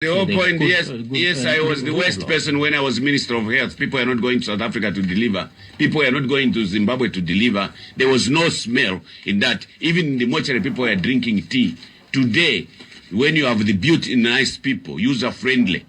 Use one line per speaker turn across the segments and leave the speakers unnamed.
The whole point, yes, I was the worst person when I was Minister of Health. People are not going to South Africa to deliver. People are not going to Zimbabwe to deliver. There was no smell in that. Even in the mortuary, people were drinking tea. Today, when you have the beauty, nice people, user-friendly,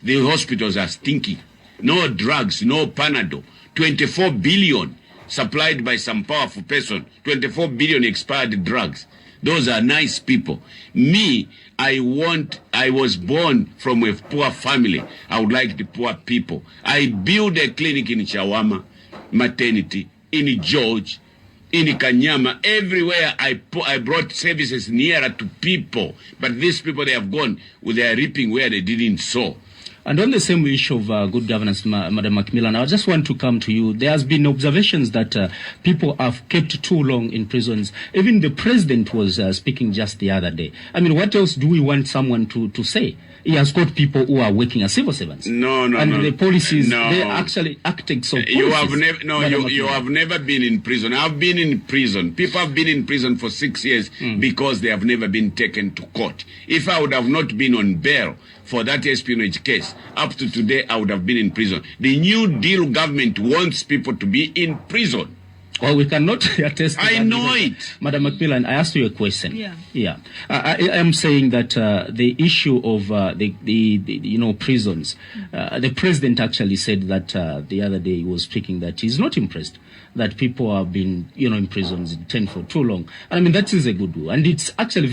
the hospitals are stinking. No drugs, no Panadol. 24 billion supplied by some powerful person. 24 billion expired drugs. Those are nice people. Me, I was born from a poor family. I would like the poor people. I built a clinic in Chawama, maternity, in George, in Kanyama, everywhere I brought services nearer to people. But these people, they have gone, they are reaping where they didn't sow.
And on the same issue of good governance, Madam Macmillan, I just want to come to you. There has been observations that people have kept too long in prisons. Even the president was speaking just the other day. I mean, what else do we want someone to say? He has got people who are working as civil servants.
No.
And the policies, they're actually acting so policies.
You have never been in prison. I've been in prison. People have been in prison for 6 years because they have never been taken to court. If I would have not been on bail for that espionage case, up to today, I would have been in prison. The New Deal government wants people to be in prison.
Well, we cannot attest to that.
I know it.
Madam Macmillan, I asked you a question.
Yeah.
I am saying that the issue of the prisons, the president actually said that the other day he was speaking that he's not impressed that people have been, in prisons detained for too long. I mean, that is a good one. And it's actually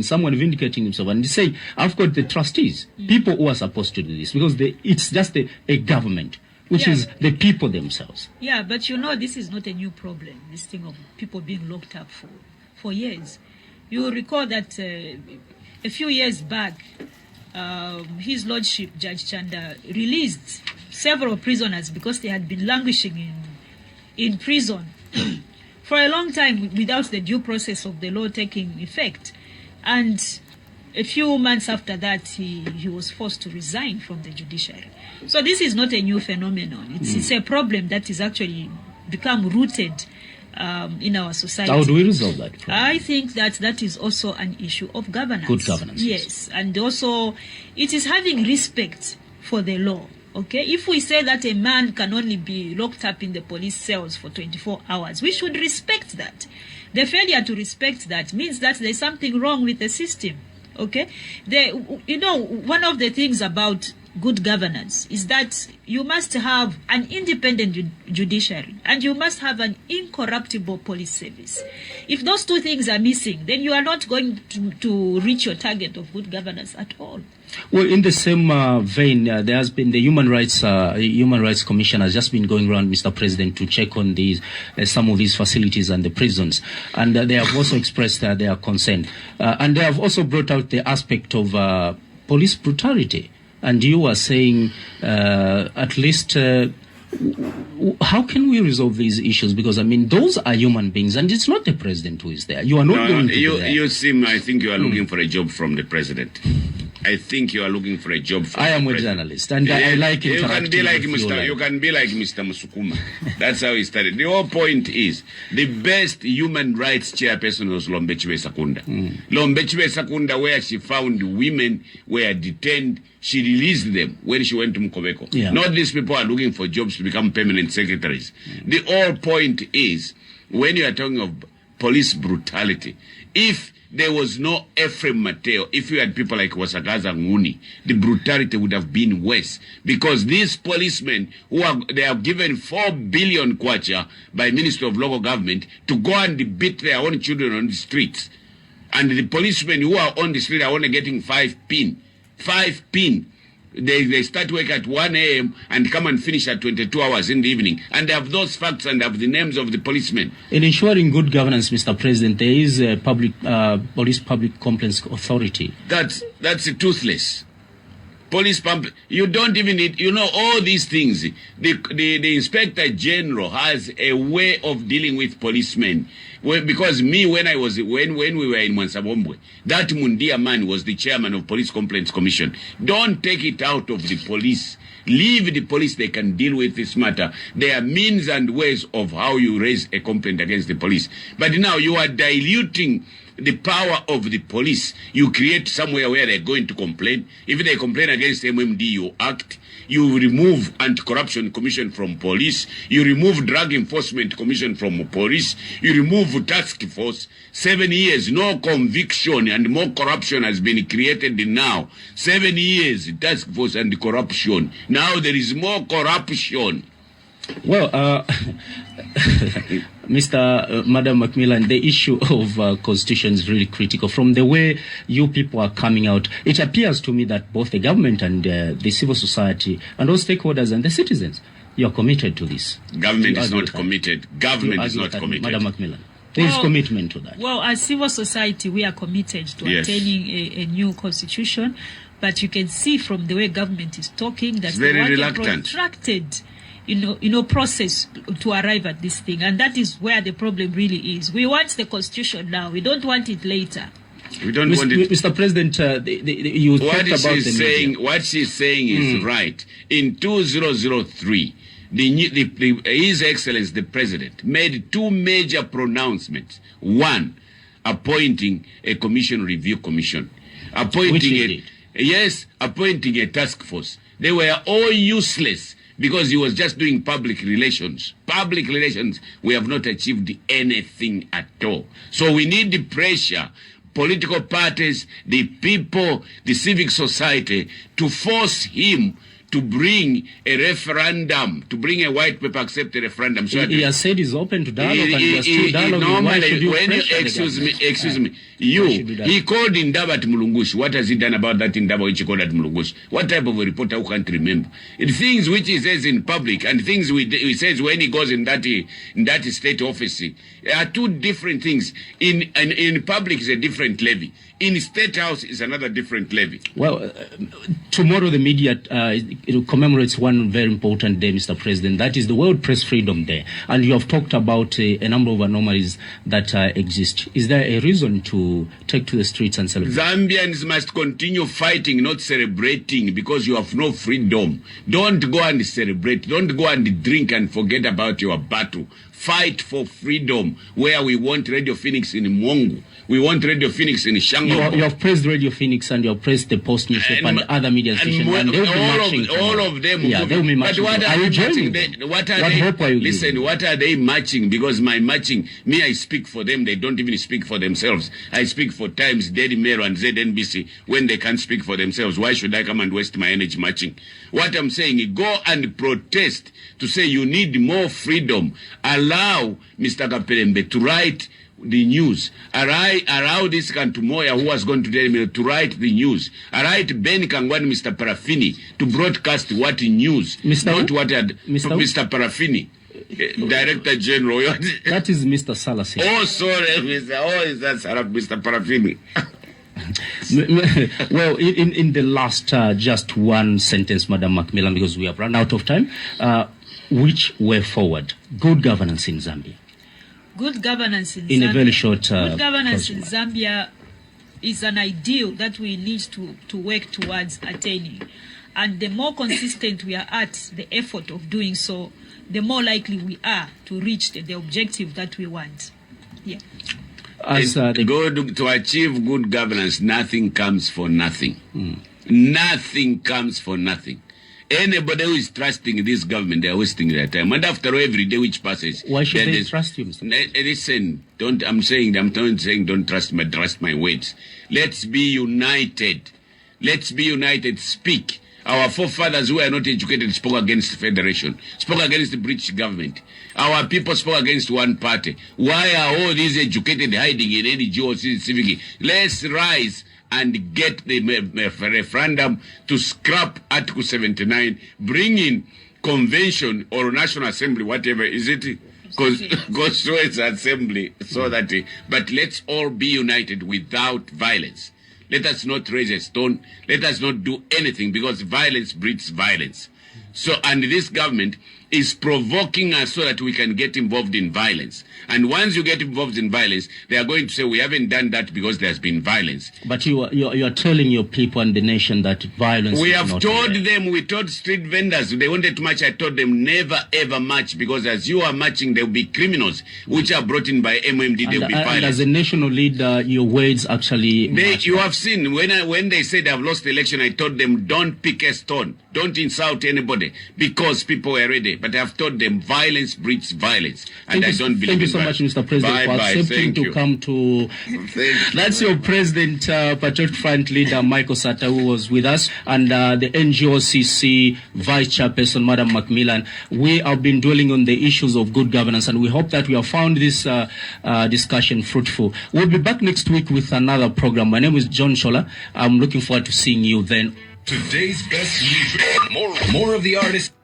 someone vindicating himself. And he's saying, I've got the trustees, people who are supposed to do this, because it's just a government, which is the people themselves.
Yeah, but this is not a new problem, this thing of people being locked up for years. You will recall that a few years back, His Lordship, Judge Chanda, released several prisoners because they had been languishing in prison for a long time without the due process of the law taking effect. And a few months after that, he was forced to resign from the judiciary. So this is not a new phenomenon. It's a problem that is actually become rooted in our society.
How do we resolve that problem?
I think that is also an issue of governance.
Good governance.
Yes. And also, it is having respect for the law. Okay, if we say that a man can only be locked up in the police cells for 24 hours, we should respect that. The failure to respect that means that there's something wrong with the system. Okay, one of the things about good governance is that you must have an independent judiciary and you must have an incorruptible police service. If those two things are missing, then you are not going to reach your target of good governance at all.
Well, in the same vein, there has been the Human Rights Commission has just been going around, Mr. President, to check on some of these facilities and the prisons, and they have also expressed their concern, and they have also brought out the aspect of police brutality. And you are saying, at least, how can we resolve these issues? Because, I mean, those are human beings, and it's not the president who is there. You are not going to be there.
I think you are looking for a job from the president. I think you are looking for a job from
I am
the
a
president.
journalist, and I like
you can be like
Mr.
You can be like Mr. Musukuma. That's how he started. The whole point is, the best human rights chairperson was Lombechiwe Sakunda. Lombechiwe Sakunda, where she found women were detained, she released them when she went to Mukobeko.
Yeah.
Not these people are looking for jobs to become permanent secretaries. The whole point is, when you are talking of police brutality, if there was no Ephraim Mateo, if you had people like Wasagaza Nguni, the brutality would have been worse. Because these policemen, they are given 4 billion kwacha by Ministry of Local Government to go and beat their own children on the streets. And the policemen who are on the street are only getting 5 pin. 5 pin. They start work at 1 a.m. and come and finish at 22 hours in the evening. And they have those facts and have the names of the policemen.
In ensuring good governance, Mr. President, there is a police public complaints authority.
That's toothless. Police pump. You don't even need, all these things. The Inspector General has a way of dealing with policemen. Because when we were in Mwansabombwe, that Mundia man was the chairman of Police Complaints Commission. Don't take it out of the police. Leave the police, they can deal with this matter. There are means and ways of how you raise a complaint against the police. But now you are diluting the power of the police. You create somewhere where they're going to complain. If they complain against MMD, you act. You remove Anti-Corruption Commission from police. You remove Drug Enforcement Commission from police. You remove task force. 7 years, no conviction, and more corruption has been created now. 7 years, task force and corruption. Now there is more corruption.
Well, Madam Macmillan, the issue of constitution is really critical. From the way you people are coming out, it appears to me that both the government and the civil society and all stakeholders and the citizens, you are committed to this.
Government is not committed. Government is not committed.
Madam Macmillan, there is commitment to that.
Well, as civil society, we are committed to attaining a new constitution. But you can see from the way government is talking that
they want
a protracted process to arrive at this thing, and that is where the problem really is. We want the constitution now. We don't want it later.
We don't want it.
Mr. President, you talked about the media.
What she's saying is right. In 2003, His Excellency the President made two major pronouncements. One, appointing a review commission, appointing a task force. They were all useless, because he was just doing public relations. Public relations, we have not achieved anything at all. So we need the pressure, political parties, the people, the civic society, to force him to bring a referendum, to bring a white paper, accept a referendum. So
he has said he's open to dialogue, and he has still dialogue.
Normally, when you, excuse me, he called Indaba at Mulungushi. What has he done about that Indaba which he called at Mulungushi? What type of a reporter who can't remember? Things which he says in public and things he says when he goes in that state office are two different things. In public is a different levy. In State House is another different levy.
Well, tomorrow the media it commemorates one very important day, Mr. President. That is the World Press Freedom Day. And you have talked about a number of anomalies that exist. Is there a reason to take to the streets and celebrate?
Zambians must continue fighting, not celebrating, because you have no freedom. Don't go and celebrate. Don't go and drink and forget about your battle. Fight for freedom, where we want Radio Phoenix in Mongo. We want Radio Phoenix in Shango.
You have praised Radio Phoenix and you have praised the Post newspaper and other media stations. And they'll be marching.
All of them.
Yeah, they'll be marching.
But what are they marching? What are they marching? Because my marching, me, I speak for them. They don't even speak for themselves. I speak for Times, Daily Mail, and ZNBC when they can't speak for themselves. Why should I come and waste my energy marching? What I'm saying, go and protest to say you need more freedom. Allow Mr. Kaperembe to write the news. Allow this Kantumoya, who was going to tell me, to write the news. Allow Ben Kangwani, Mr. Parafini, to broadcast what news, not what Mr. Parafini. Director General.
That is Mr. Salas.
Oh, sorry, is that Mr. Parafini?
Well, in the last just one sentence, Madam Macmillan, because we have run out of time, which way forward? Good governance in Zambia.
Good governance in Zambia.
A very short
good governance in Zambia is an ideal that we need to work towards attaining. And the more consistent we are at the effort of doing so, the more likely we are to reach the objective that we want. Yeah.
To achieve good governance, nothing comes for nothing. Nothing comes for nothing. Anybody who is trusting this government, they are wasting their time. And after all, every day which passes,
why should they trust you, Mr.
Listen, don't trust me, trust my words. Let's be united. Let's be united. Speak. Our forefathers who are not educated spoke against the federation, spoke against the British government. Our people spoke against one party. Why are all these educated hiding in any civic? Let's rise and get the referendum to scrap Article 79, bring in convention or National Assembly, whatever, is it? Constituent Assembly, so that, but let's all be united without violence. Let us not raise a stone. Let us not do anything, because violence breeds violence. So, and this government is provoking us so that we can get involved in violence. And once you get involved in violence, they are going to say, we haven't done that because there's been violence.
But you are telling your people and the nation that violence
we
is
have
not
told
there.
them, we told street vendors, they wanted to march, I told them never ever march, because as you are marching, there will be criminals which are brought in by MMD, there will be violence.
And as a national leader, your words actually
you have seen, when they said I've lost the election, I told them, don't pick a stone, don't insult anybody, because people were ready. But I've told them violence breeds violence, and I don't believe in
Thank you so much, Mr. President, for accepting to come to. That's your President, Patriotic Front leader, Michael Sata, who was with us, and the NGOCC Vice Chairperson, Madam Macmillan. We have been dwelling on the issues of good governance, and we hope that we have found this discussion fruitful. We'll be back next week with another program. My name is John Shola. I'm looking forward to seeing you then.
Today's best music. More of the artists.